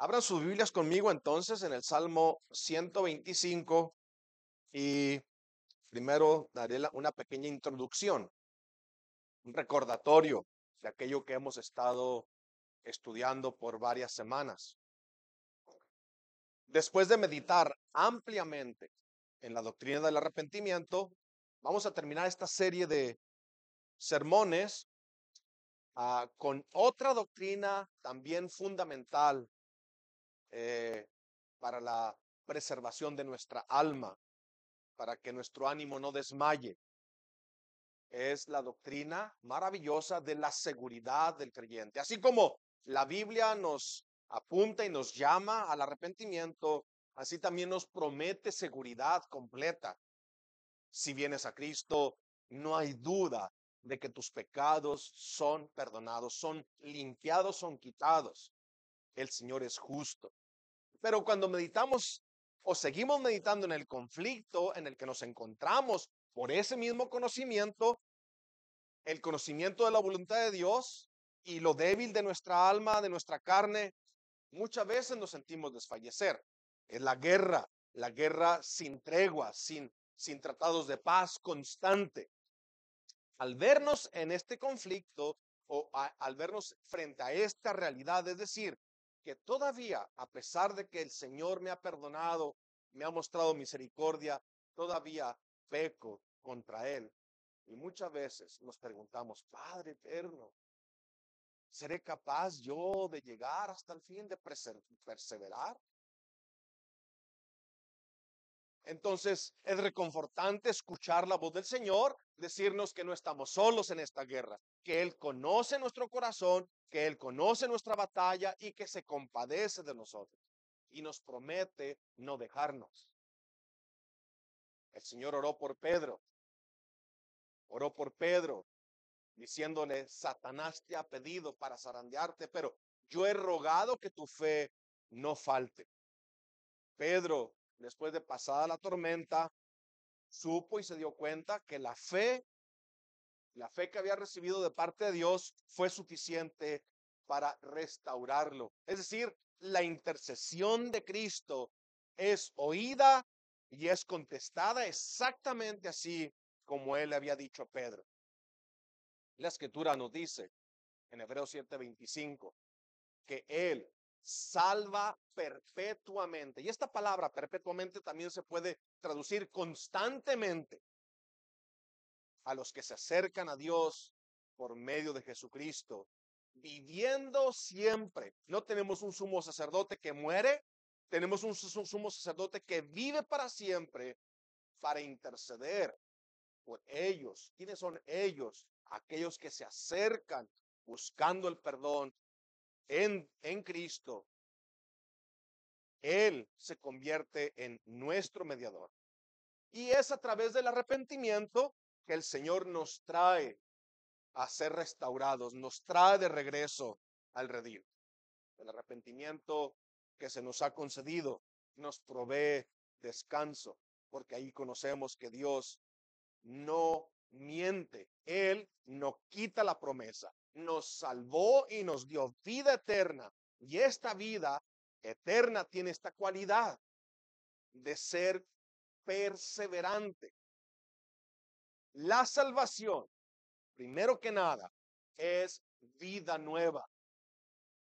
Abran sus Biblias conmigo entonces en el Salmo 125 y primero daré una pequeña introducción, un recordatorio de aquello que hemos estado estudiando por varias semanas. Después de meditar ampliamente en la doctrina del arrepentimiento, vamos a terminar esta serie de sermones con otra doctrina también fundamental eh, para la preservación de nuestra alma, para que nuestro ánimo no desmaye. Es la doctrina maravillosa de la seguridad del creyente. Así como la Biblia nos apunta y nos llama al arrepentimiento, así también nos promete seguridad completa. Si vienes a Cristo, no hay duda de que tus pecados son perdonados, son limpiados, son quitados. El Señor es justo. Pero cuando meditamos o seguimos meditando en el conflicto en el que nos encontramos por ese mismo conocimiento, el conocimiento de la voluntad de Dios y lo débil de nuestra alma, de nuestra carne, muchas veces nos sentimos desfallecer. Es la guerra sin tregua, sin tratados de paz constante. Al vernos en este conflicto al vernos frente a esta realidad, es decir, que todavía, a pesar de que el Señor me ha perdonado, me ha mostrado misericordia, todavía peco contra Él. Y muchas veces nos preguntamos, Padre eterno, ¿seré capaz yo de llegar hasta el fin, de perseverar? Entonces es reconfortante escuchar la voz del Señor, decirnos que no estamos solos en esta guerra, que Él conoce nuestro corazón, que Él conoce nuestra batalla y que se compadece de nosotros y nos promete no dejarnos. El Señor oró por Pedro, diciéndole, Satanás te ha pedido para zarandearte, pero yo he rogado que tu fe no falte. Pedro, después de pasada la tormenta, supo y se dio cuenta que la fe que había recibido de parte de Dios fue suficiente para restaurarlo. Es decir, la intercesión de Cristo es oída y es contestada exactamente así como él le había dicho a Pedro. La escritura nos dice en Hebreos 7:25 que él salva perpetuamente. Y esta palabra perpetuamente también se puede traducir constantemente a los que se acercan a Dios por medio de Jesucristo, viviendo siempre. No tenemos un sumo sacerdote que muere, tenemos un sumo sacerdote que vive para siempre para interceder por ellos. ¿Quiénes son ellos? Aquellos que se acercan buscando el perdón en Cristo. Él se convierte en nuestro mediador. Y es a través del arrepentimiento que el Señor nos trae a ser restaurados, nos trae de regreso al redil. El arrepentimiento que se nos ha concedido nos provee descanso, porque ahí conocemos que Dios no miente, Él no quita la promesa, nos salvó y nos dio vida eterna, y esta vida eterna tiene esta cualidad de ser perseverante. La salvación, primero que nada, es vida nueva.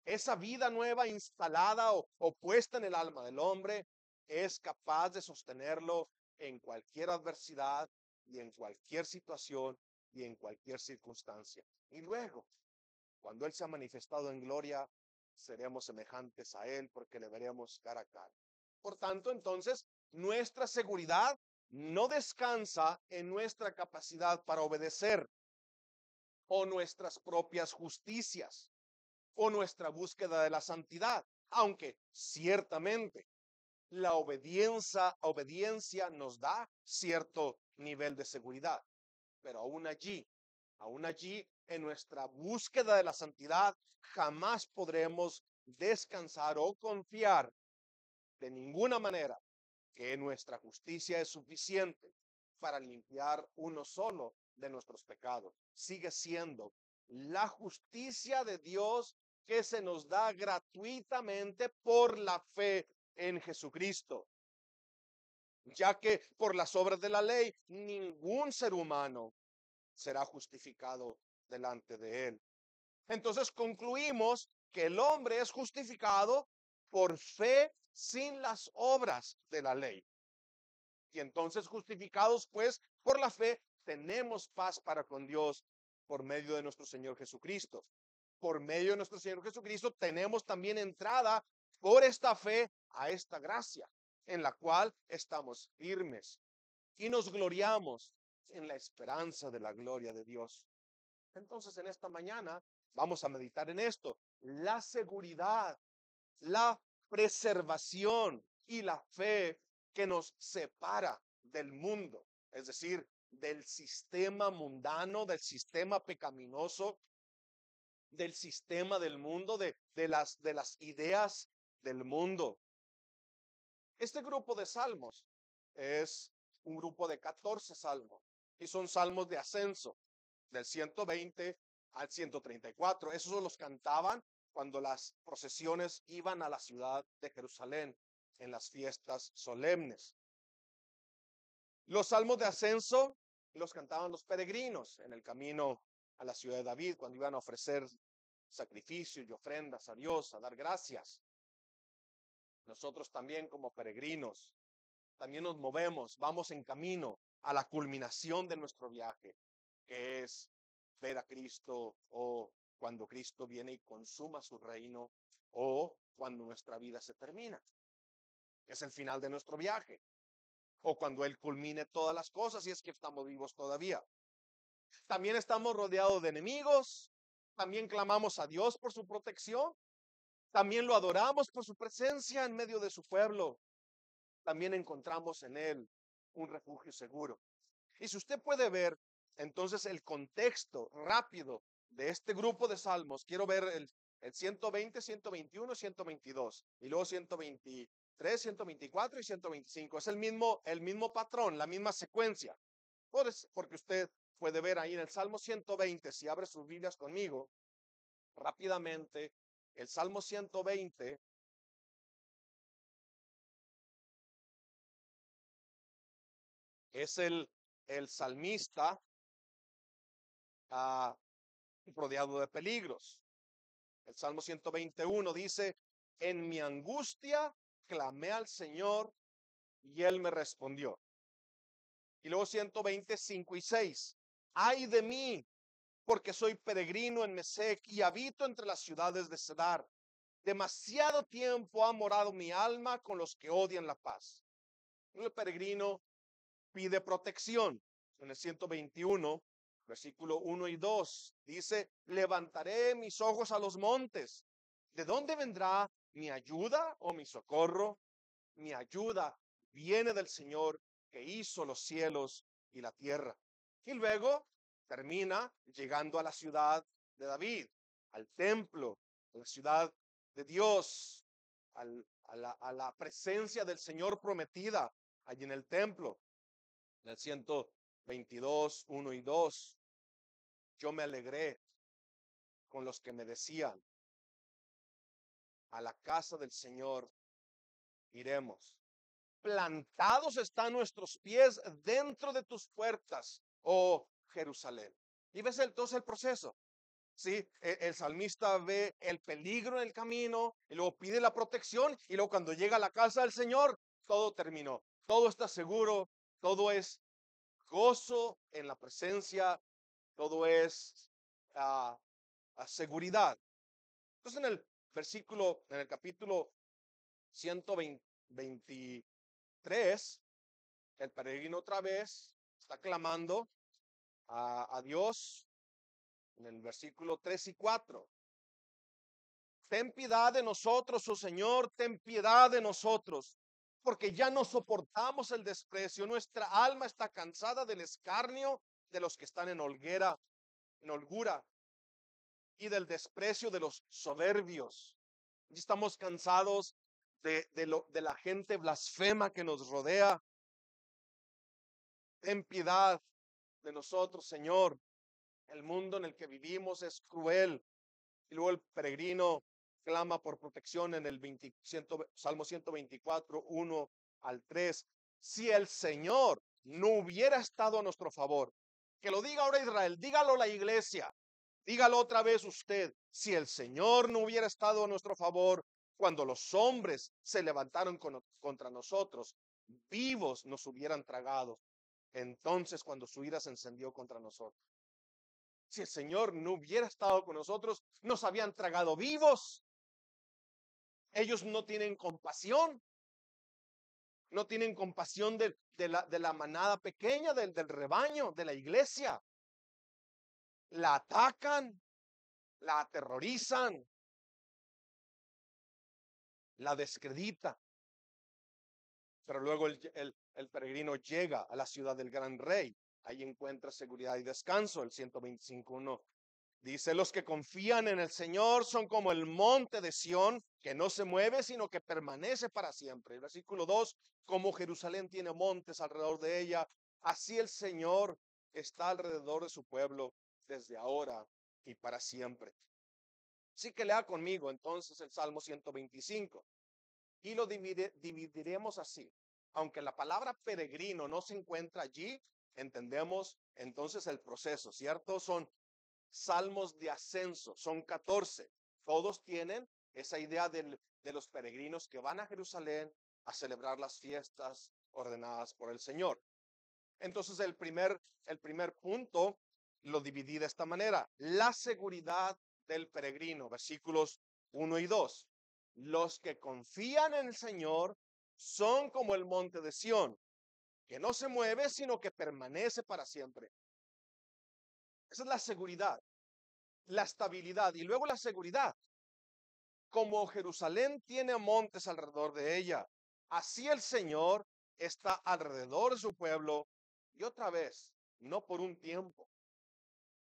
Esa vida nueva instalada o puesta en el alma del hombre es capaz de sostenerlo en cualquier adversidad y en cualquier situación y en cualquier circunstancia. Y luego, cuando Él se ha manifestado en gloria, seremos semejantes a Él porque le veremos cara a cara. Por tanto, entonces, nuestra seguridad no descansa en nuestra capacidad para obedecer o nuestras propias justicias o nuestra búsqueda de la santidad, aunque ciertamente la obediencia nos da cierto nivel de seguridad, pero aún allí en nuestra búsqueda de la santidad jamás podremos descansar o confiar de ninguna manera que nuestra justicia es suficiente para limpiar uno solo de nuestros pecados. Sigue siendo la justicia de Dios que se nos da gratuitamente por la fe en Jesucristo, ya que por las obras de la ley ningún ser humano será justificado delante de él. Entonces concluimos que el hombre es justificado por fe sin las obras de la ley. Y entonces justificados pues por la fe, tenemos paz para con Dios por medio de nuestro Señor Jesucristo. Por medio de nuestro Señor Jesucristo tenemos también entrada por esta fe a esta gracia, en la cual estamos firmes y nos gloriamos en la esperanza de la gloria de Dios. Entonces en esta mañana vamos a meditar en esto, la seguridad, la preservación y la fe que nos separa del mundo, es decir, del sistema mundano, del sistema pecaminoso, del sistema del mundo, de las ideas del mundo. Este grupo de salmos es un grupo de 14 salmos y son salmos de ascenso del 120 al 134. Esos los cantaban cuando las procesiones iban a la ciudad de Jerusalén en las fiestas solemnes. Los salmos de ascenso los cantaban los peregrinos en el camino a la ciudad de David cuando iban a ofrecer sacrificios y ofrendas a Dios, a dar gracias. Nosotros también como peregrinos, también nos movemos, vamos en camino a la culminación de nuestro viaje, que es ver a Cristo, o cuando Cristo viene y consuma su reino, o cuando nuestra vida se termina. Es el final de nuestro viaje, o cuando Él culmine todas las cosas, y es que estamos vivos todavía. También estamos rodeados de enemigos, también clamamos a Dios por su protección, también lo adoramos por su presencia en medio de su pueblo, también encontramos en Él un refugio seguro. Y si usted puede ver entonces el contexto rápido de este grupo de salmos, quiero ver el 120, 121, 122 y luego 123, 124 y 125. Es el mismo patrón, la misma secuencia. Porque usted puede ver ahí en el Salmo 120, si abre sus Biblias conmigo, rápidamente, el Salmo 120 es el salmista rodeado de peligros. El Salmo 121 dice, en mi angustia clamé al Señor y Él me respondió. Y luego 125 y 6, ay de mí, porque soy peregrino en Mesec y habito entre las ciudades de Cedar. Demasiado tiempo ha morado mi alma con los que odian la paz. El peregrino pide protección. En el 121, versículo 1 y 2, dice, levantaré mis ojos a los montes. ¿De dónde vendrá mi ayuda o mi socorro? Mi ayuda viene del Señor que hizo los cielos y la tierra. Y luego termina llegando a la ciudad de David, al templo, a la ciudad de Dios, a la presencia del Señor prometida allí en el templo. En el 122, 1 y 2, yo me alegré con los que me decían, a la casa del Señor iremos. Plantados están nuestros pies dentro de tus puertas, oh Jerusalén. Y ves entonces el proceso. Sí, el salmista ve el peligro en el camino y luego pide la protección y luego cuando llega a la casa del Señor, todo terminó. Todo está seguro, todo es gozo en la presencia, todo es seguridad. Entonces en el capítulo 123, el peregrino otra vez está clamando a Dios en el versículo 3 y 4. Ten piedad de nosotros, oh Señor, ten piedad de nosotros, porque ya no soportamos el desprecio. Nuestra alma está cansada del escarnio de los que están en holgura y del desprecio de los soberbios. Y estamos cansados de la gente blasfema que nos rodea. Ten piedad de nosotros, Señor. El mundo en el que vivimos es cruel. Y luego el peregrino clama por protección en el Salmo 124, 1 al 3. Si el Señor no hubiera estado a nuestro favor, que lo diga ahora Israel, dígalo la iglesia, dígalo otra vez usted. Si el Señor no hubiera estado a nuestro favor, cuando los hombres se levantaron contra nosotros, vivos nos hubieran tragado. Entonces, cuando su ira se encendió contra nosotros, si el Señor no hubiera estado con nosotros, nos habían tragado vivos. Ellos no tienen compasión. No tienen compasión de la manada pequeña, del rebaño, de la iglesia. La atacan, la aterrorizan, la descreditan. Pero luego el peregrino llega a la ciudad del gran rey. Ahí encuentra seguridad y descanso. El 125:1 dice: los que confían en el Señor son como el monte de Sión, que no se mueve, sino que permanece para siempre. El versículo 2: como Jerusalén tiene montes alrededor de ella, así el Señor está alrededor de su pueblo desde ahora y para siempre. Así que lea conmigo entonces el Salmo 125 y lo dividiremos así. Aunque la palabra peregrino no se encuentra allí, entendemos entonces el proceso, ¿cierto? Son salmos de ascenso, son 14. Todos tienen esa idea de los peregrinos que van a Jerusalén a celebrar las fiestas ordenadas por el Señor. Entonces el primer punto lo dividí de esta manera: la seguridad del peregrino, versículos 1 y 2. Los que confían en el Señor son como el monte de Sión, que no se mueve, sino que permanece para siempre. Esa es la seguridad, la estabilidad. Y luego la seguridad: como Jerusalén tiene montes alrededor de ella, así el Señor está alrededor de su pueblo, y otra vez, no por un tiempo,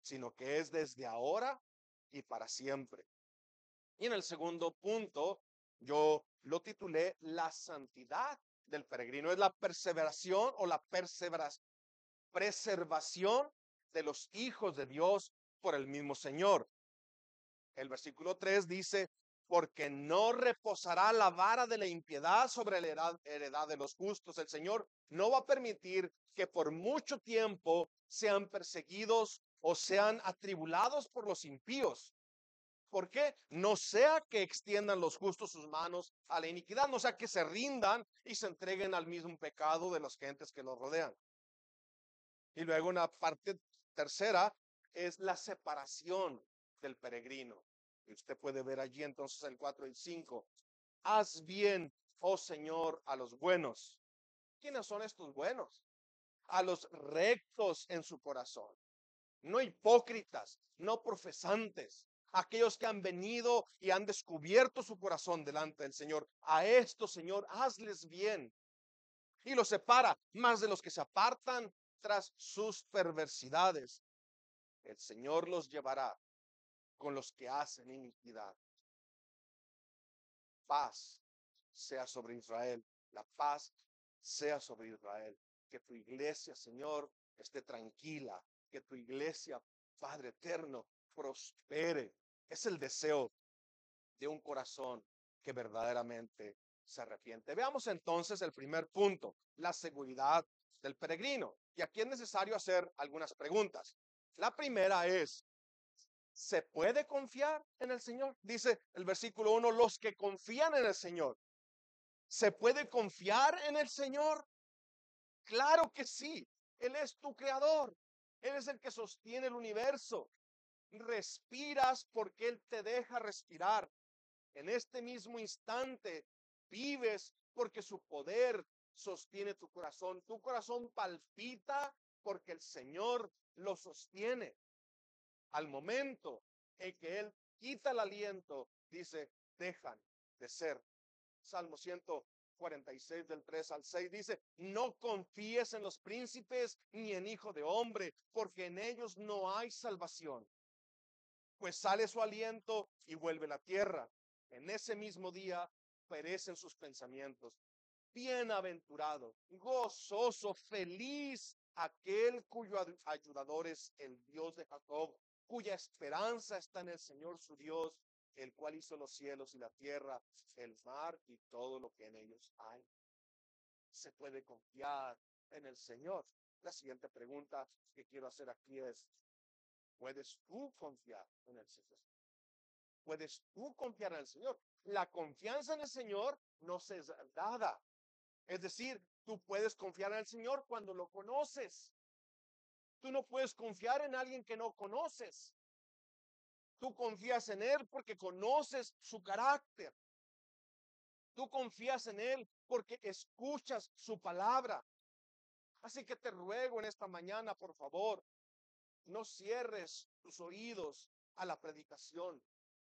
sino que es desde ahora y para siempre. Y en el segundo punto, yo lo titulé la santidad del peregrino. Es la perseveración o la preservación de los hijos de Dios por el mismo Señor. El versículo 3 dice: porque no reposará la vara de la impiedad sobre la heredad de los justos. El Señor no va a permitir que por mucho tiempo sean perseguidos o sean atribulados por los impíos. ¿Por qué? No sea que extiendan los justos sus manos a la iniquidad, no sea que se rindan y se entreguen al mismo pecado de las gentes que los rodean. Y luego una parte tercera es la separación del peregrino. Y usted puede ver allí entonces el 4 y 5. Haz bien, oh Señor, a los buenos. ¿Quiénes son estos buenos? A los rectos en su corazón. No hipócritas, no profesantes. Aquellos que han venido y han descubierto su corazón delante del Señor. A estos, Señor, hazles bien. Y los separa más de los que se apartan tras sus perversidades. El Señor los llevará con los que hacen iniquidad. Paz sea sobre Israel. La paz sea sobre Israel. Que tu iglesia, Señor, esté tranquila. Que tu iglesia, Padre eterno, prospere. Es el deseo de un corazón que verdaderamente se arrepiente. Veamos entonces el primer punto: la seguridad del peregrino. Y aquí es necesario hacer algunas preguntas. La primera es: ¿se puede confiar en el Señor? Dice el versículo 1, los que confían en el Señor. ¿Se puede confiar en el Señor? Claro que sí. Él es tu creador. Él es el que sostiene el universo. Respiras porque Él te deja respirar. En este mismo instante vives porque su poder sostiene tu corazón. Tu corazón palpita porque el Señor lo sostiene. Al momento en que Él quita el aliento, dice, dejan de ser. Salmo 146 del 3 al 6 dice: no confíes en los príncipes ni en hijo de hombre, porque en ellos no hay salvación. Pues sale su aliento y vuelve la tierra. En ese mismo día perecen sus pensamientos. Bienaventurado, gozoso, feliz aquel cuyo ayudador es el Dios de Jacob, cuya esperanza está en el Señor su Dios, el cual hizo los cielos y la tierra, el mar y todo lo que en ellos hay. Se puede confiar en el Señor. La siguiente pregunta que quiero hacer aquí es, ¿puedes tú confiar en el Señor? ¿Puedes tú confiar en el Señor? La confianza en el Señor no se es dada. Es decir, tú puedes confiar en el Señor cuando lo conoces. Tú no puedes confiar en alguien que no conoces. Tú confías en Él porque conoces su carácter. Tú confías en Él porque escuchas su palabra. Así que te ruego en esta mañana, por favor, no cierres tus oídos a la predicación.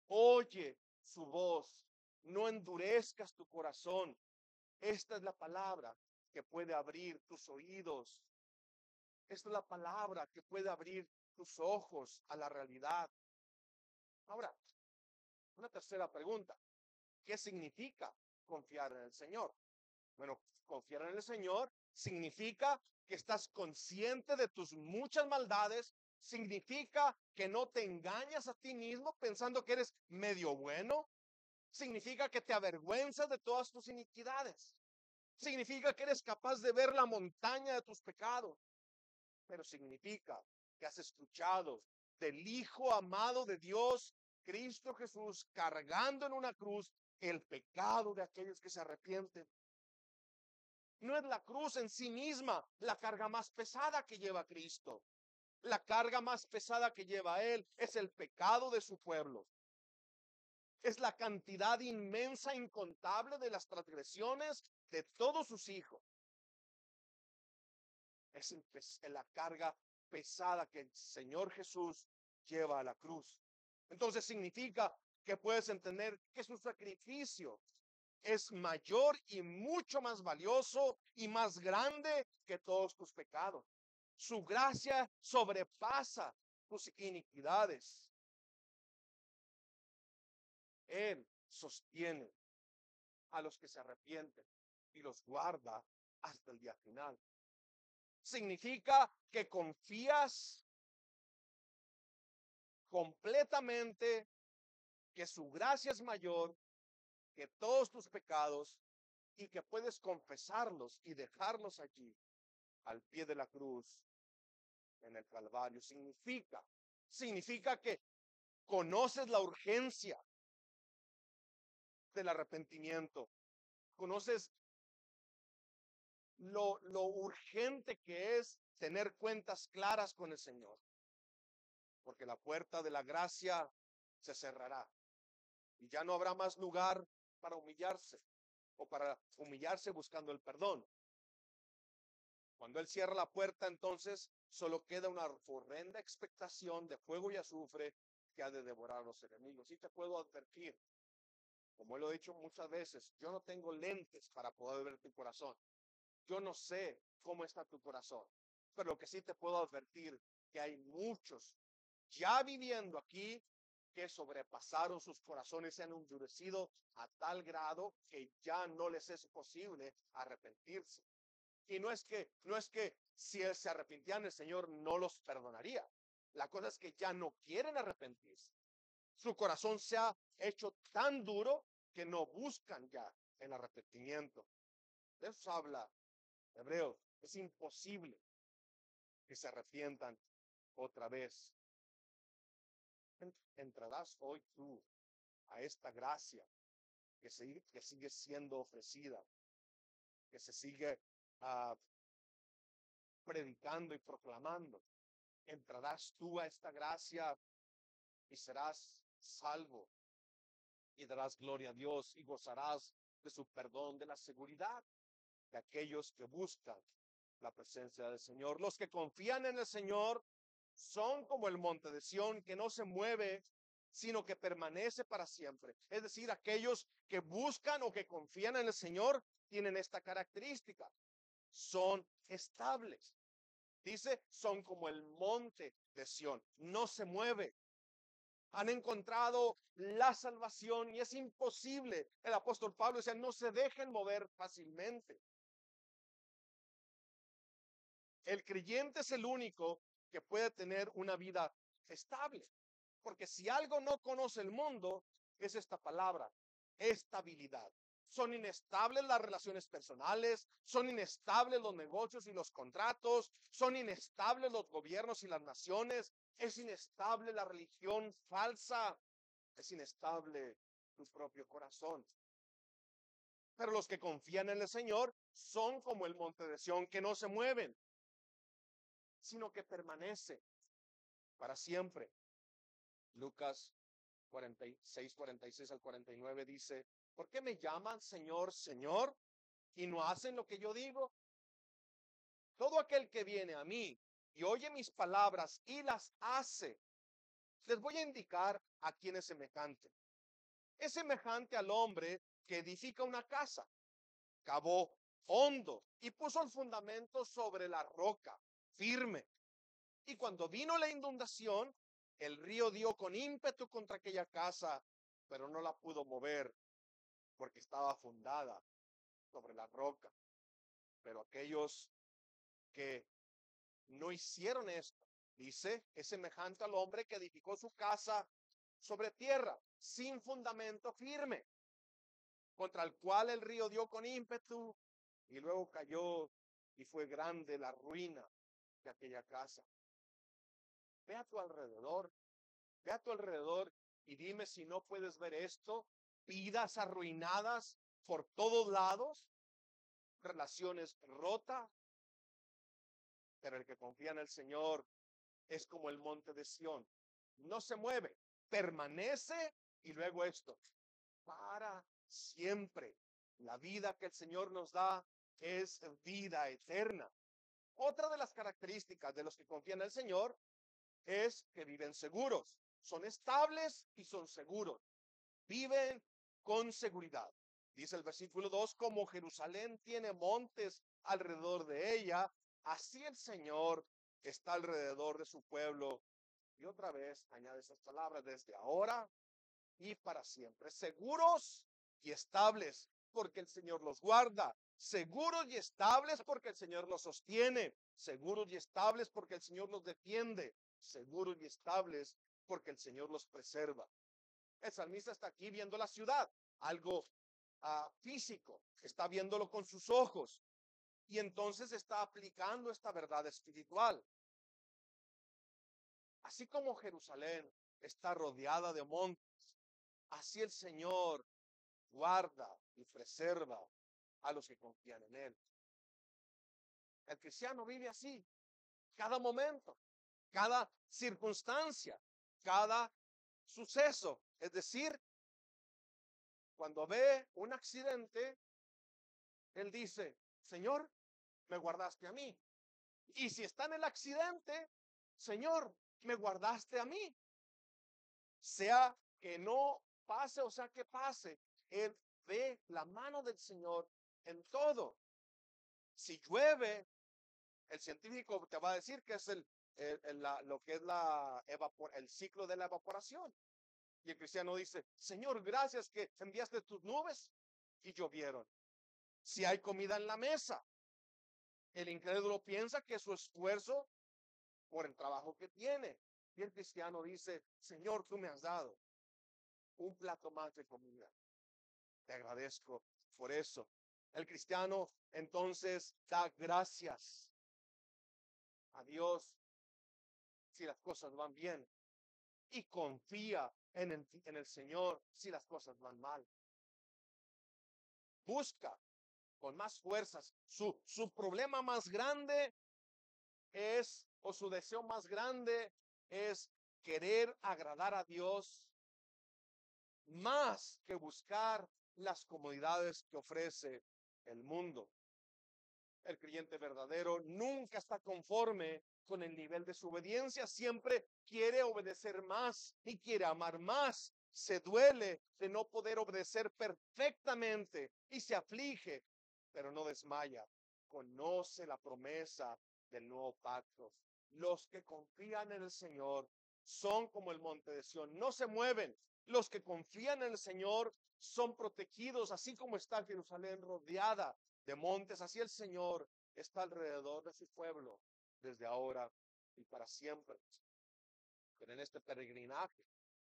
Oye su voz. No endurezcas tu corazón. Esta es la palabra que puede abrir tus oídos. Esta es la palabra que puede abrir tus ojos a la realidad. Ahora, una tercera pregunta. ¿Qué significa confiar en el Señor? Bueno, confiar en el Señor significa que estás consciente de tus muchas maldades, significa que no te engañas a ti mismo pensando que eres medio bueno, significa que te avergüenzas de todas tus iniquidades, significa que eres capaz de ver la montaña de tus pecados, pero significa que has escuchado del Hijo amado de Dios, Cristo Jesús, cargando en una cruz el pecado de aquellos que se arrepienten. No es la cruz en sí misma la carga más pesada que lleva Cristo. La carga más pesada que lleva Él es el pecado de su pueblo. Es la cantidad inmensa, incontable de las transgresiones de todos sus hijos. Es la carga pesada que el Señor Jesús lleva a la cruz. Entonces significa que puedes entender que su sacrificio es mayor y mucho más valioso y más grande que todos tus pecados. Su gracia sobrepasa tus iniquidades. Él sostiene a los que se arrepienten y los guarda hasta el día final. Significa que confías completamente que su gracia es mayor que todos tus pecados y que puedes confesarlos y dejarlos allí al pie de la cruz en el Calvario. Significa que conoces la urgencia del arrepentimiento, conoces lo urgente que es tener cuentas claras con el Señor, porque la puerta de la gracia se cerrará y ya no habrá más lugar para humillarse o para humillarse buscando el perdón. Cuando Él cierra la puerta, entonces solo queda una horrenda expectación de fuego y azufre que ha de devorar a los enemigos. Y te puedo advertir, como lo he dicho muchas veces, yo no tengo lentes para poder ver tu corazón. Yo no sé cómo está tu corazón, pero lo que sí te puedo advertir que hay muchos ya viviendo aquí que sobrepasaron sus corazones, se han endurecido a tal grado que ya no les es posible arrepentirse. Y no es que si él se arrepintieran, el Señor no los perdonaría. La cosa es que ya no quieren arrepentirse. Su corazón se ha hecho tan duro que no buscan ya el arrepentimiento. De eso habla Hebreos. Es imposible que se arrepientan otra vez. Entrarás hoy tú a esta gracia que sigue siendo ofrecida, que se sigue predicando y proclamando. Entrarás tú a esta gracia y serás salvo y darás gloria a Dios y gozarás de su perdón, de la seguridad de aquellos que buscan la presencia del Señor. Los que confían en el Señor son como el monte de Sión que no se mueve, sino que permanece para siempre. Es decir, aquellos que buscan o que confían en el Señor tienen esta característica. Son estables. Dice, son como el monte de Sión, no se mueve. Han encontrado la salvación y es imposible. El apóstol Pablo decía, no se dejen mover fácilmente. El creyente es el único que puede tener una vida estable. Porque si algo no conoce el mundo, es esta palabra, estabilidad. Son inestables las relaciones personales, son inestables los negocios y los contratos, son inestables los gobiernos y las naciones, es inestable la religión falsa, es inestable tu propio corazón. Pero los que confían en el Señor son como el monte de Sión, que no se mueven, sino que permanece para siempre. Lucas 46 al 49 dice, ¿por qué me llaman Señor, Señor, y no hacen lo que yo digo? Todo aquel que viene a mí y oye mis palabras y las hace, les voy a indicar a quién es semejante. Es semejante al hombre que edifica una casa, cavó hondo y puso el fundamento sobre la roca, firme. Y cuando vino la inundación, el río dio con ímpetu contra aquella casa, pero no la pudo mover porque estaba fundada sobre la roca. Pero aquellos que no hicieron esto, dice, es semejante al hombre que edificó su casa sobre tierra, sin fundamento firme, contra el cual el río dio con ímpetu y luego cayó y fue grande la ruina de aquella casa. Ve a tu alrededor, ve a tu alrededor y dime si no puedes ver esto, vidas arruinadas por todos lados, relaciones rotas, pero el que confía en el Señor es como el monte de Sión, no se mueve, permanece y luego esto, para siempre. La vida que el Señor nos da es vida eterna. Otra de las características de los que confían en el Señor es que viven seguros, son estables y son seguros, viven con seguridad. Dice el versículo 2, como Jerusalén tiene montes alrededor de ella, así el Señor está alrededor de su pueblo. Y otra vez añade esas palabras, desde ahora y para siempre, seguros y estables, porque el Señor los guarda, seguros y estables porque el Señor los sostiene, seguros y estables porque el Señor los defiende, seguros y estables porque el Señor los preserva. El salmista está aquí viendo la ciudad, algo físico, está viéndolo con sus ojos y entonces está aplicando esta verdad espiritual. Así como Jerusalén está rodeada de montes, así el Señor guarda y preserva a los que confían en Él. El cristiano vive así, cada momento, cada circunstancia, cada suceso. Es decir, cuando ve un accidente, él dice, Señor, me guardaste a mí. Y si está en el accidente, Señor, me guardaste a mí. Sea que no pase o sea que pase, él ve la mano del Señor en todo. Si llueve, el científico te va a decir que es lo que es el ciclo de la evaporación. Y el cristiano dice, Señor, gracias que enviaste tus nubes y llovieron. Si hay comida en la mesa, el incrédulo piensa que su esfuerzo por el trabajo que tiene. Y el cristiano dice, Señor, tú me has dado un plato más de comida. Te agradezco por eso. El cristiano entonces da gracias a Dios si las cosas van bien y confía en el Señor si las cosas van mal. Busca con más fuerzas. Su problema más grande es, o su deseo más grande es querer agradar a Dios más que buscar las comodidades que ofrece el mundo. El creyente verdadero nunca está conforme con el nivel de su obediencia, siempre quiere obedecer más y quiere amar más. Se duele de no poder obedecer perfectamente y se aflige, pero no desmaya. Conoce la promesa del nuevo pacto. Los que confían en el Señor son como el monte de Sión, no se mueven. Los que confían en el Señor son protegidos, así como está Jerusalén rodeada de montes, así el Señor está alrededor de su pueblo desde ahora y para siempre. Pero en este peregrinaje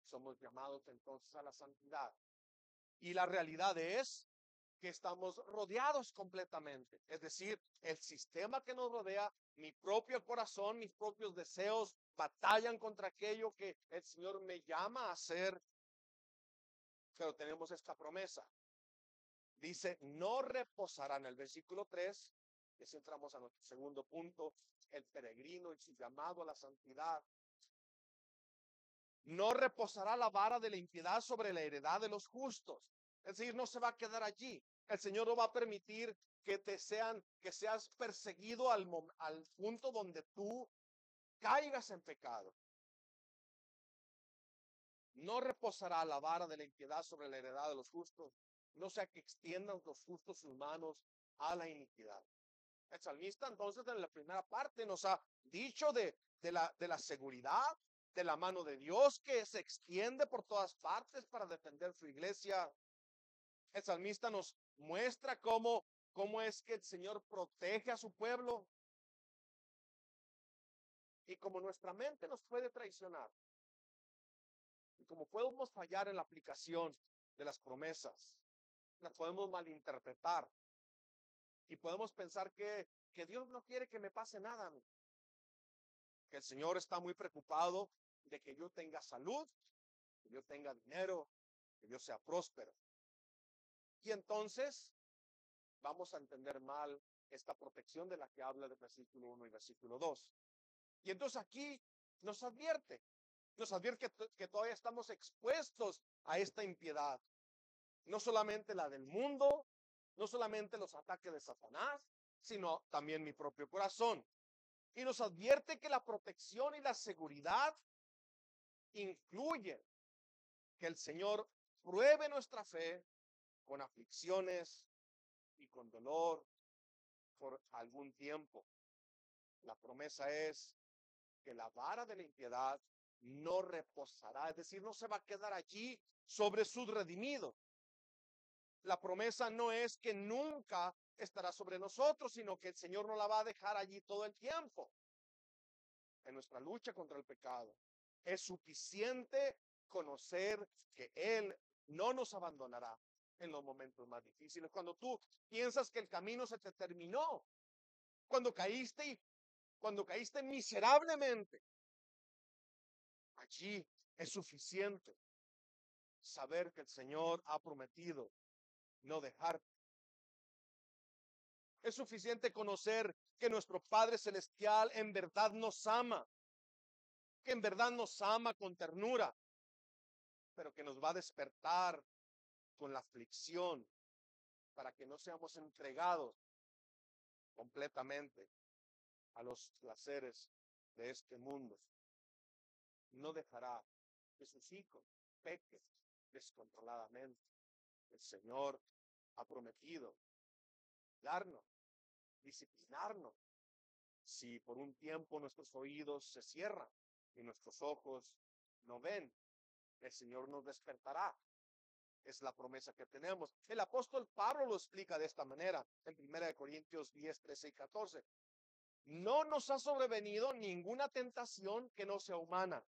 somos llamados entonces a la santidad. Y la realidad es que estamos rodeados completamente. Es decir, el sistema que nos rodea, mi propio corazón, mis propios deseos, batallan contra aquello que el Señor me llama a hacer. Pero tenemos esta promesa. Dice, no reposarán. En el versículo 3, que si entramos a nuestro segundo punto, el peregrino y su llamado a la santidad. No reposará la vara de la impiedad sobre la heredad de los justos. Es decir, no se va a quedar allí. El Señor no va a permitir que seas perseguido al punto donde tú caigas en pecado. No reposará la vara de la impiedad sobre la heredad de los justos, no sea que extiendan los justos sus manos a la iniquidad. El salmista entonces en la primera parte nos ha dicho de la seguridad, de la mano de Dios que se extiende por todas partes para defender su iglesia. El salmista nos muestra cómo es que el Señor protege a su pueblo y como nuestra mente nos puede traicionar y como podemos fallar en la aplicación de las promesas, las podemos malinterpretar y podemos pensar que Dios no quiere que me pase nada, que el Señor está muy preocupado de que yo tenga salud, que yo tenga dinero, que yo sea próspero. Y entonces vamos a entender mal esta protección de la que habla el versículo 1 y versículo 2. Y entonces aquí nos advierte que todavía estamos expuestos a esta impiedad. No solamente la del mundo, no solamente los ataques de Satanás, sino también mi propio corazón. Y nos advierte que la protección y la seguridad incluyen que el Señor pruebe nuestra fe con aflicciones y con dolor por algún tiempo. La promesa es que la vara de la impiedad no reposará, es decir, no se va a quedar allí sobre sus redimidos. La promesa no es que nunca estará sobre nosotros, sino que el Señor no la va a dejar allí todo el tiempo. En nuestra lucha contra el pecado, es suficiente conocer que Él no nos abandonará en los momentos más difíciles. Cuando tú piensas que el camino se te terminó, cuando caíste miserablemente, allí es suficiente saber que el Señor ha prometido no dejarte. Es suficiente conocer que nuestro Padre Celestial en verdad nos ama, que en verdad nos ama con ternura, pero que nos va a despertar con la aflicción para que no seamos entregados completamente a los placeres de este mundo. No dejará que sus hijos pequen descontroladamente. El Señor ha prometido darnos, disciplinarnos. Si por un tiempo nuestros oídos se cierran y nuestros ojos no ven, el Señor nos despertará. Es la promesa que tenemos. El apóstol Pablo lo explica de esta manera en 1 Corintios 10, 13 y 14. No nos ha sobrevenido ninguna tentación que no sea humana,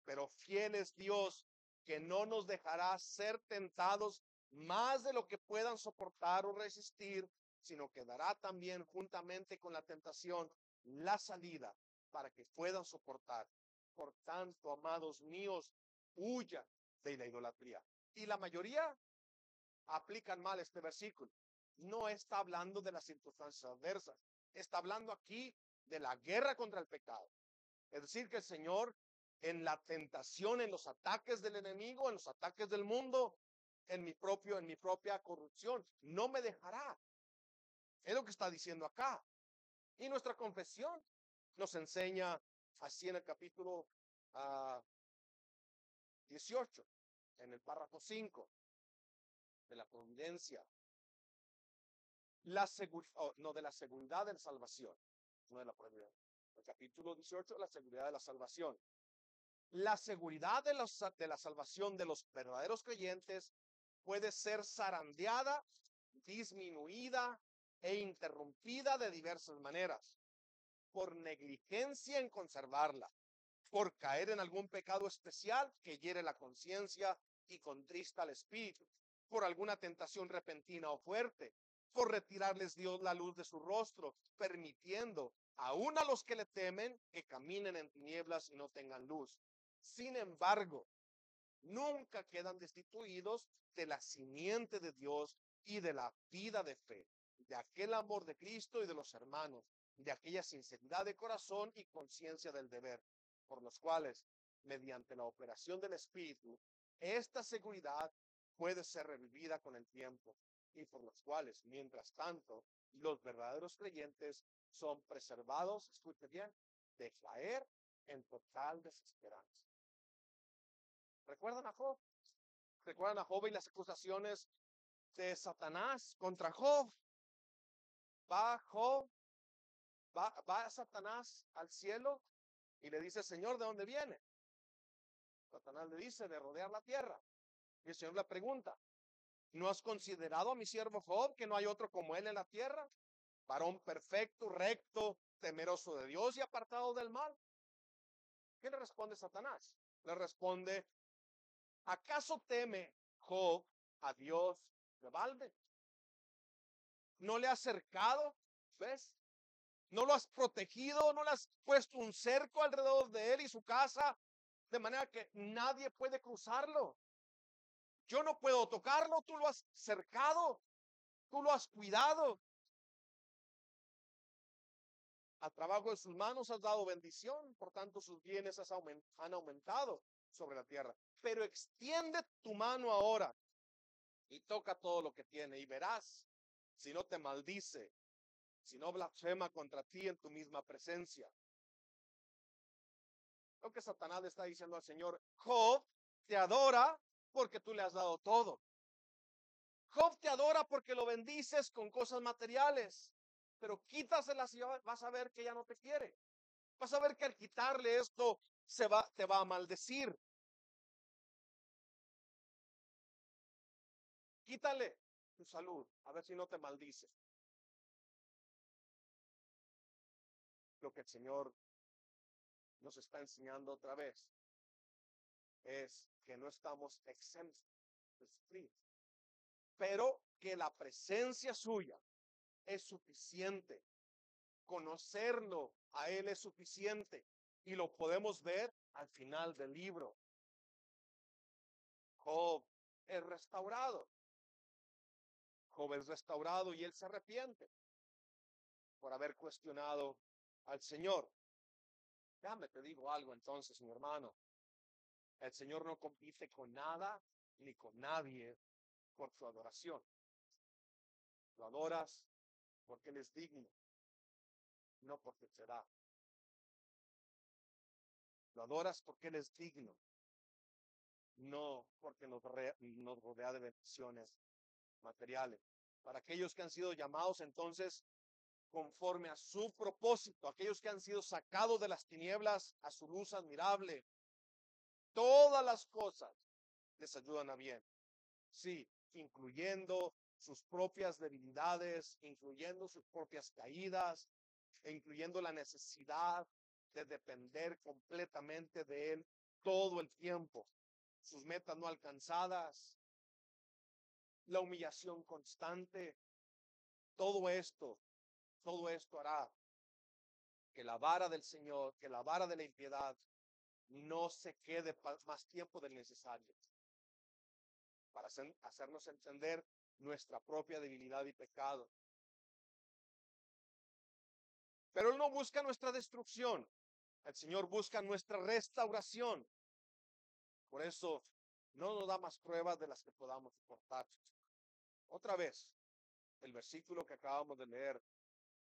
pero fiel es Dios, que no nos dejará ser tentados más de lo que puedan soportar o resistir, sino que dará también juntamente con la tentación la salida para que puedan soportar. Por tanto, amados míos, huyan de la idolatría. Y la mayoría aplican mal este versículo. No está hablando de las circunstancias adversas. Está hablando aquí de la guerra contra el pecado. Es decir, que el Señor en la tentación, en los ataques del enemigo, en los ataques del mundo, en mi propia corrupción, no me dejará. Es lo que está diciendo acá. Y nuestra confesión nos enseña así en el capítulo 18, en el párrafo 5 de la providencia. De la seguridad de la salvación, no de la providencia. El capítulo 18, la seguridad de la salvación. La seguridad de la salvación de los verdaderos creyentes puede ser zarandeada, disminuida e interrumpida de diversas maneras por negligencia en conservarla. por caer en algún pecado especial que hiere la conciencia y contrista al espíritu, por alguna tentación repentina o fuerte, por retirarles Dios la luz de su rostro, permitiendo aún a los que le temen que caminen en tinieblas y no tengan luz. Sin embargo, nunca quedan destituidos de la simiente de Dios y de la vida de fe, de aquel amor de Cristo y de los hermanos, de aquella sinceridad de corazón y conciencia del deber, por los cuales, mediante la operación del Espíritu, esta seguridad puede ser revivida con el tiempo, y por los cuales, mientras tanto, los verdaderos creyentes son preservados, escuche bien, de caer en total desesperanza. ¿Recuerdan a Job? ¿Recuerdan a Job y las acusaciones de Satanás contra Job? Va Job, va Satanás al cielo y le dice, Señor, ¿de dónde viene? Satanás le dice, de rodear la tierra. Y el Señor le pregunta, ¿no has considerado a mi siervo Job, que no hay otro como él en la tierra? Varón perfecto, recto, temeroso de Dios y apartado del mal. ¿Qué le responde Satanás? Le responde, ¿acaso teme Job a Dios de balde? ¿No le has cercado? ¿Ves? ¿No lo has protegido? ¿No le has puesto un cerco alrededor de él y su casa? De manera que nadie puede cruzarlo. Yo no puedo tocarlo, tú lo has cercado, tú lo has cuidado. Al trabajo de sus manos has dado bendición, por tanto sus bienes han aumentado sobre la tierra. Pero extiende tu mano ahora y toca todo lo que tiene y verás si no te maldice, si no blasfema contra ti en tu misma presencia. Lo que Satanás le está diciendo al Señor, Job te adora porque tú le has dado todo. Job te adora porque lo bendices con cosas materiales, pero quítaselas y vas a ver que ya no te quiere. Vas a ver que al quitarle esto te va a maldecir. Quítale tu salud, a ver si no te maldice. Lo que el Señor nos está enseñando otra vez es que no estamos exentos de sufrir, pero que la presencia suya es suficiente. Conocerlo a Él es suficiente y lo podemos ver al final del libro. Job es restaurado. Job es restaurado y él se arrepiente por haber cuestionado al Señor. Déjame te digo algo entonces, mi hermano. El Señor no compite con nada ni con nadie por su adoración. Lo adoras porque Él es digno, no porque te da. Lo adoras porque Él es digno, no porque nos rodea de bendiciones materiales. Para aquellos que han sido llamados entonces conforme a su propósito, aquellos que han sido sacados de las tinieblas a su luz admirable, todas las cosas les ayudan a bien. Sí, incluyendo sus propias debilidades, incluyendo sus propias caídas, e incluyendo la necesidad de depender completamente de Él todo el tiempo, sus metas no alcanzadas, la humillación constante, todo esto hará que la vara del Señor, que la vara de la impiedad no se quede más tiempo del necesario para hacernos entender nuestra propia debilidad y pecado. Pero Él no busca nuestra destrucción, el Señor busca nuestra restauración. Por eso no nos da más pruebas de las que podamos soportar. Otra vez, el versículo que acabamos de leer,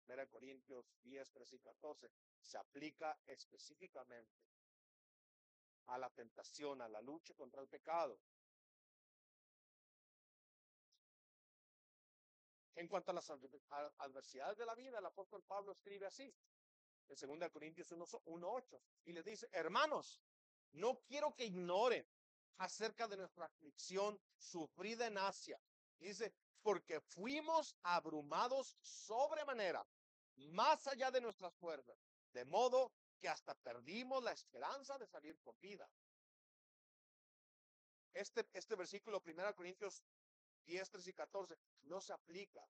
1 Corintios 10, 13 y 14, se aplica específicamente a la tentación, a la lucha contra el pecado. En cuanto a las adversidades de la vida, el apóstol Pablo escribe así, en 2 Corintios 1:8, y le dice, hermanos, no quiero que ignoren acerca de nuestra aflicción sufrida en Asia. Dice, porque fuimos abrumados sobremanera, más allá de nuestras fuerzas, de modo que hasta perdimos la esperanza de salir con vida. Este versículo, 1 Corintios 10, 13 y 14, no se aplica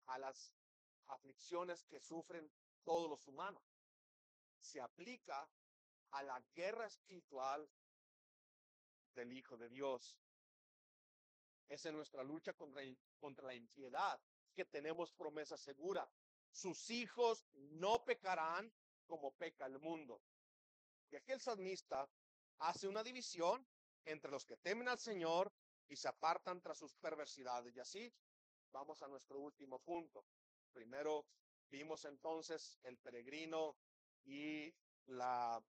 a las aflicciones que sufren todos los humanos. Se aplica a la guerra espiritual del Hijo de Dios. Es en nuestra lucha contra la impiedad que tenemos promesa segura. Sus hijos no pecarán como peca el mundo. Y aquí el salmista hace una división entre los que temen al Señor y se apartan tras sus perversidades. Y así vamos a nuestro último punto. Primero vimos entonces el peregrino y la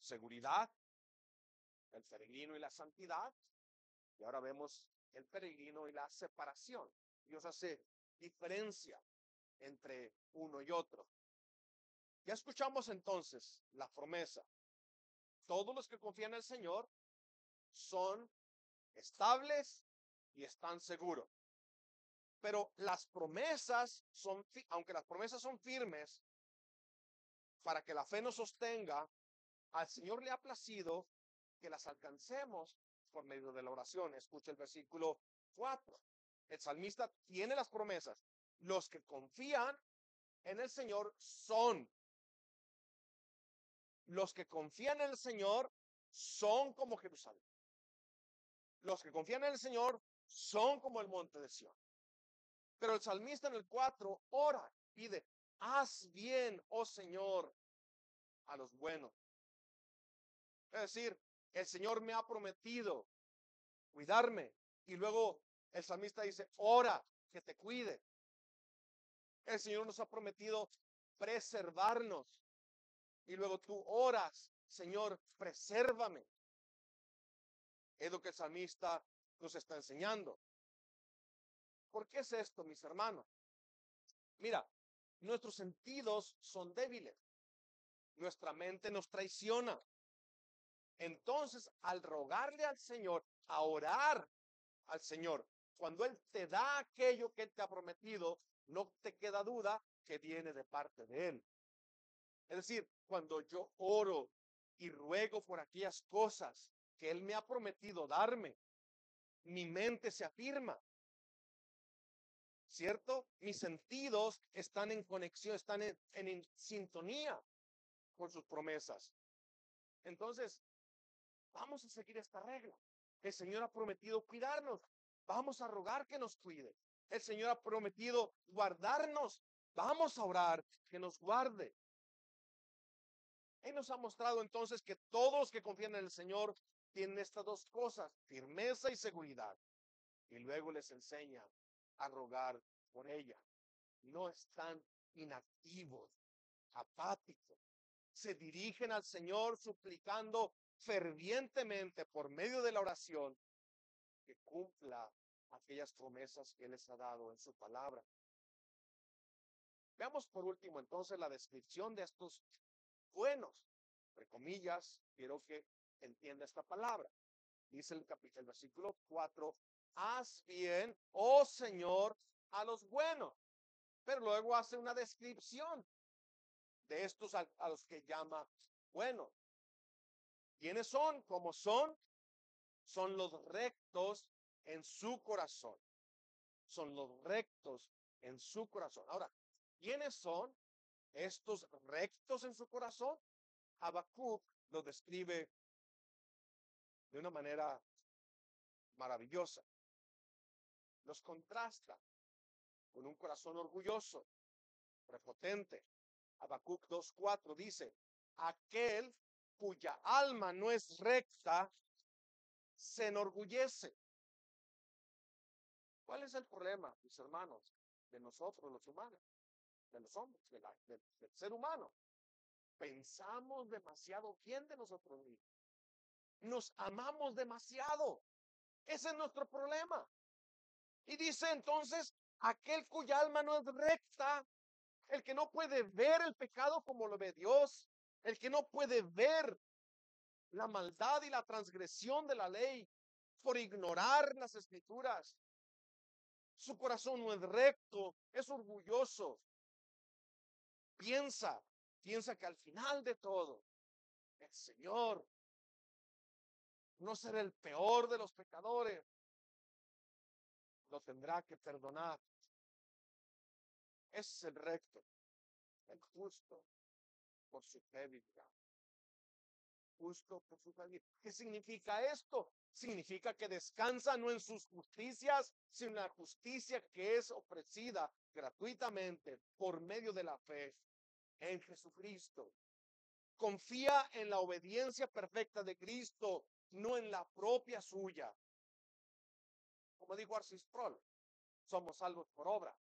seguridad, el peregrino y la santidad. Y ahora vemos el peregrino y la separación. Dios hace diferencia entre uno y otro. Ya escuchamos entonces la promesa. Todos los que confían en el Señor son estables y están seguros. Pero las promesas aunque las promesas son firmes, para que la fe nos sostenga, al Señor le ha placido que las alcancemos por medio de la oración. Escucha el versículo 4. El salmista tiene las promesas. Los que confían en el Señor son. Los que confían en el Señor son como Jerusalén. Los que confían en el Señor son como el monte de Sión. Pero el salmista en el 4 ora, pide, haz bien, oh Señor, a los buenos. Es decir, el Señor me ha prometido cuidarme. Y luego el salmista dice, ora que te cuide. El Señor nos ha prometido preservarnos. Y luego tú oras, Señor, presérvame. Es lo que el salmista nos está enseñando. ¿Por qué es esto, mis hermanos? Mira, nuestros sentidos son débiles. Nuestra mente nos traiciona. Entonces, al rogarle al Señor, a orar al Señor, cuando Él te da aquello que Él te ha prometido, no te queda duda que viene de parte de Él. Es decir, cuando yo oro y ruego por aquellas cosas que Él me ha prometido darme, mi mente se afirma. ¿Cierto? Mis sentidos están en conexión, están en sintonía con sus promesas. Entonces, vamos a seguir esta regla. El Señor ha prometido cuidarnos. Vamos a rogar que nos cuide. El Señor ha prometido guardarnos. Vamos a orar que nos guarde. Él nos ha mostrado entonces que todos los que confían en el Señor tienen estas dos cosas, firmeza y seguridad. Y luego les enseña a rogar por ella. No están inactivos, apáticos. Se dirigen al Señor suplicando fervientemente por medio de la oración que cumpla aquellas promesas que Él les ha dado en su palabra. Veamos por último entonces la descripción de estos buenos, entre comillas, quiero que entienda esta palabra. Dice el versículo 4, haz bien, oh Señor, a los buenos. Pero luego hace una descripción de estos a los que llama buenos. ¿Quiénes son? ¿Cómo son? Son los rectos en su corazón. Son los rectos en su corazón. Ahora, ¿quiénes son estos rectos en su corazón? Habacuc lo describe de una manera maravillosa. Los contrasta con un corazón orgulloso, prepotente. Habacuc 2:4 dice, aquel cuya alma no es recta se enorgullece. ¿Cuál es el problema, mis hermanos, de nosotros los humanos, de los hombres, del ser humano? Pensamos demasiado bien de nosotros mismos. Nos amamos demasiado. Ese es nuestro problema. Y dice entonces, aquel cuya alma no es recta, el que no puede ver el pecado como lo ve Dios, el que no puede ver la maldad y la transgresión de la ley por ignorar las escrituras. Su corazón no es recto, es orgulloso. Piensa que al final de todo, el Señor no será el peor de los pecadores, lo tendrá que perdonar. Ese es el recto, el justo por su fidelidad. Justo por su fidelidad. ¿Qué significa esto? Significa que descansa no en sus justicias, sino en la justicia que es ofrecida gratuitamente por medio de la fe en Jesucristo. Confía en la obediencia perfecta de Cristo, no en la propia suya. Como dijo Arcis Sproul, somos salvos por obra,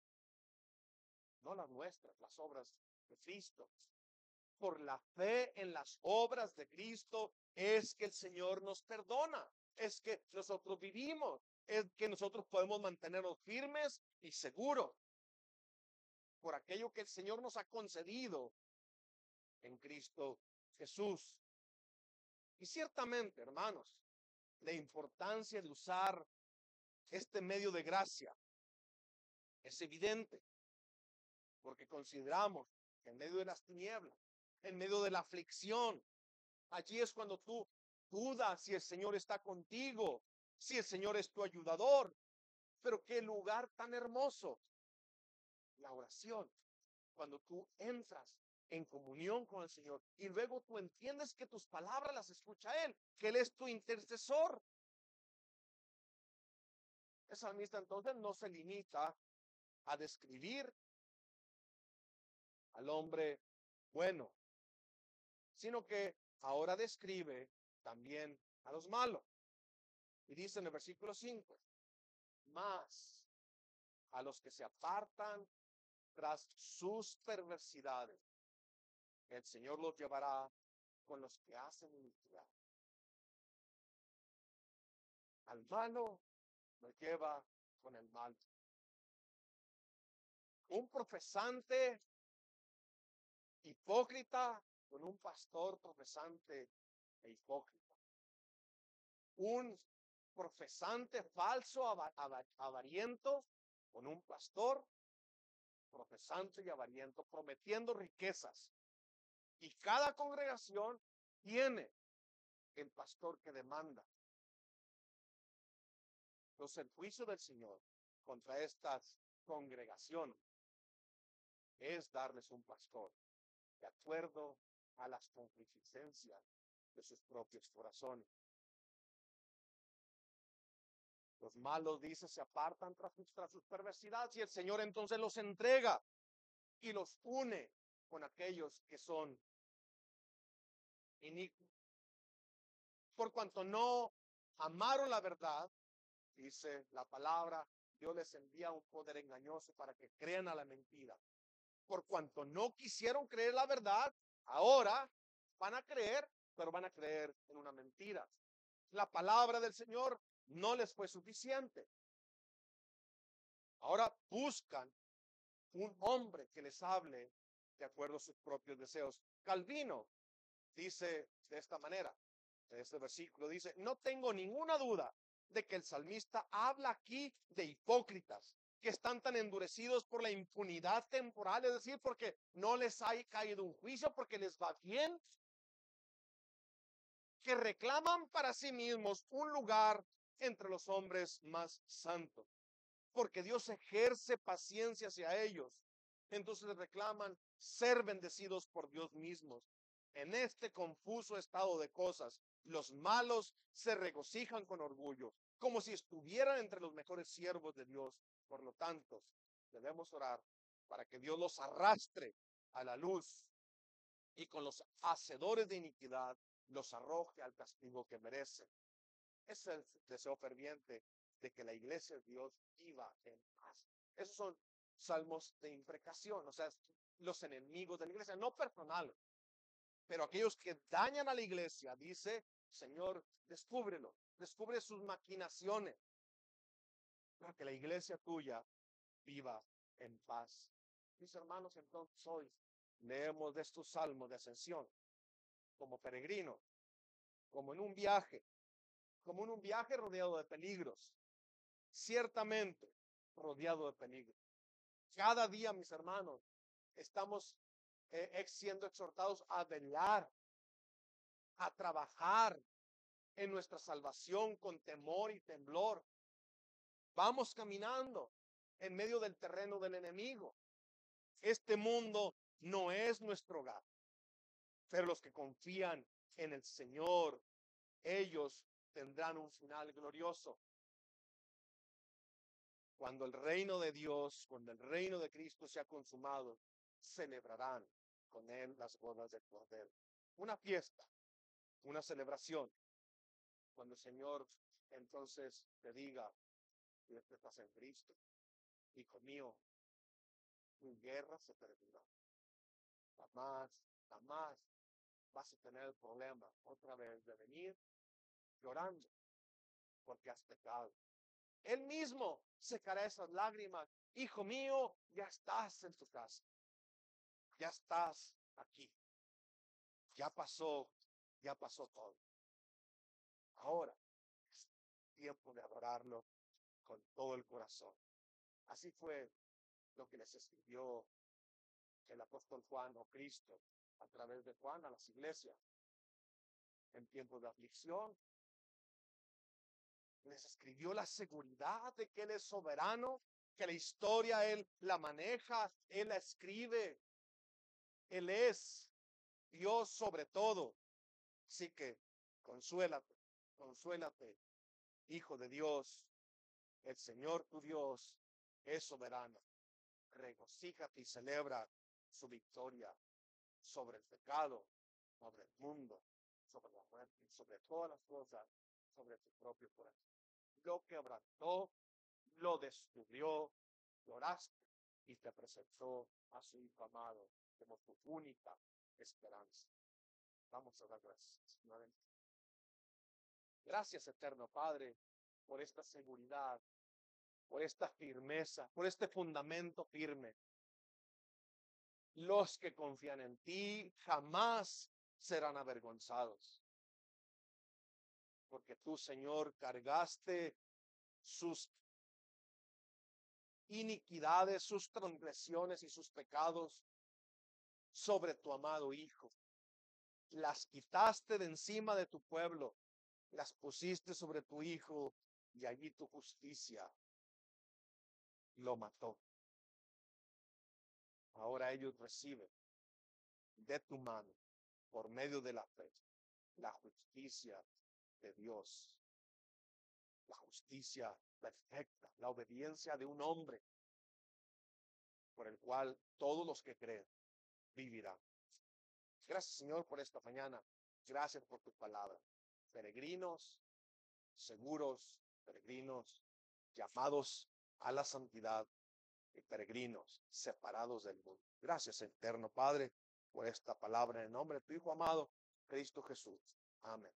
no las nuestras, las obras de Cristo. Por la fe en las obras de Cristo es que el Señor nos perdona, es que nosotros vivimos, es que nosotros podemos mantenernos firmes y seguros por aquello que el Señor nos ha concedido en Cristo Jesús. Y ciertamente, hermanos, la importancia de usar este medio de gracia es evidente, porque consideramos que en medio de las tinieblas, en medio de la aflicción, allí es cuando tú dudas si el Señor está contigo, si el Señor es tu ayudador. Pero qué lugar tan hermoso, la oración, cuando tú entras en comunión con el Señor y luego tú entiendes que tus palabras las escucha Él, que Él es tu intercesor. El salmista entonces no se limita a describir al hombre bueno, sino que ahora describe también a los malos. Y dice en el versículo 5, más a los que se apartan tras sus perversidades, el Señor los llevará con los que hacen iniquidad. Al malo lo lleva con el mal. Un profesante hipócrita con un pastor profesante e hipócrita. Un profesante falso, avariento, con un pastor profesante y avariento, prometiendo riquezas. Y cada congregación tiene el pastor que demanda. Entonces el juicio del Señor contra estas congregaciones es darles un pastor de acuerdo a las concupiscencias de sus propios corazones. Los malos, dice, se apartan tras sus perversidades y el Señor entonces los entrega y los une con aquellos que son inicuos. Por cuanto no amaron la verdad, dice la palabra, Dios les envía un poder engañoso para que crean a la mentira. Por cuanto no quisieron creer la verdad, ahora van a creer, pero van a creer en una mentira. La palabra del Señor no les fue suficiente. Ahora buscan un hombre que les hable de acuerdo a sus propios deseos. Calvino dice de esta manera, en este versículo dice, no tengo ninguna duda de que el salmista habla aquí de hipócritas que están tan endurecidos por la impunidad temporal, es decir, porque no les ha caído un juicio, porque les va bien, que reclaman para sí mismos un lugar entre los hombres más santos, porque Dios ejerce paciencia hacia ellos. Entonces reclaman ser bendecidos por Dios mismos. En este confuso estado de cosas, los malos se regocijan con orgullo, como si estuvieran entre los mejores siervos de Dios. Por lo tanto, debemos orar para que Dios los arrastre a la luz y con los hacedores de iniquidad los arroje al castigo que merecen. Es el deseo ferviente de que la iglesia de Dios viva en paz. Esos son salmos de imprecación, o sea, los enemigos de la iglesia, no personales, pero aquellos que dañan a la iglesia, dice, Señor, descúbrelo, descubre sus maquinaciones, para que la iglesia tuya viva en paz. Mis hermanos, entonces hoy leemos de estos salmos de ascensión, como peregrino, como en un viaje, rodeado de peligros, ciertamente rodeado de peligros. Cada día, mis hermanos, estamos siendo exhortados a velar, a trabajar en nuestra salvación con temor y temblor. Vamos caminando en medio del terreno del enemigo. Este mundo no es nuestro hogar, pero los que confían en el Señor, ellos tendrán un final glorioso. Cuando el reino de Dios, cuando el reino de Cristo sea consumado, celebrarán con él las bodas del Cordero. Una fiesta, una celebración. Cuando el Señor entonces te diga, tú estás en Cristo, hijo mío, tu guerra se terminó. Jamás vas a tener el problema otra vez de venir llorando porque has pecado. Él mismo secará esas lágrimas. Hijo mío, ya estás en tu casa. Ya estás aquí. Ya pasó todo. Ahora es tiempo de adorarlo con todo el corazón. Así fue lo que les escribió el apóstol Juan o Cristo a través de Juan a las iglesias. En tiempos de aflicción, les escribió la seguridad de que Él es soberano, que la historia Él la maneja, Él la escribe. Él es Dios sobre todo. Así que consuélate, consuélate, hijo de Dios. El Señor tu Dios es soberano. Regocíjate y celebra su victoria sobre el pecado, sobre el mundo, sobre la muerte, sobre todas las cosas, sobre tu propio corazón. Lo quebrantó, lo descubrió, lo oraste y te presentó a su Hijo amado como tu única esperanza. Vamos a dar gracias. Gracias, eterno Padre, por esta seguridad, por esta firmeza, por este fundamento firme. Los que confían en ti jamás serán avergonzados. Porque tú, Señor, cargaste sus iniquidades, sus transgresiones y sus pecados sobre tu amado Hijo. Las quitaste de encima de tu pueblo, las pusiste sobre tu Hijo y allí tu justicia lo mató. Ahora ellos reciben de tu mano, por medio de la fe, la justicia de Dios, la justicia perfecta, la obediencia de un hombre por el cual todos los que creen vivirán. Gracias, Señor, por esta mañana. Gracias por tu palabra. Peregrinos, seguros, peregrinos, llamados a la santidad y peregrinos separados del mundo. Gracias, eterno Padre, por esta palabra en el nombre de tu Hijo amado, Cristo Jesús. Amén.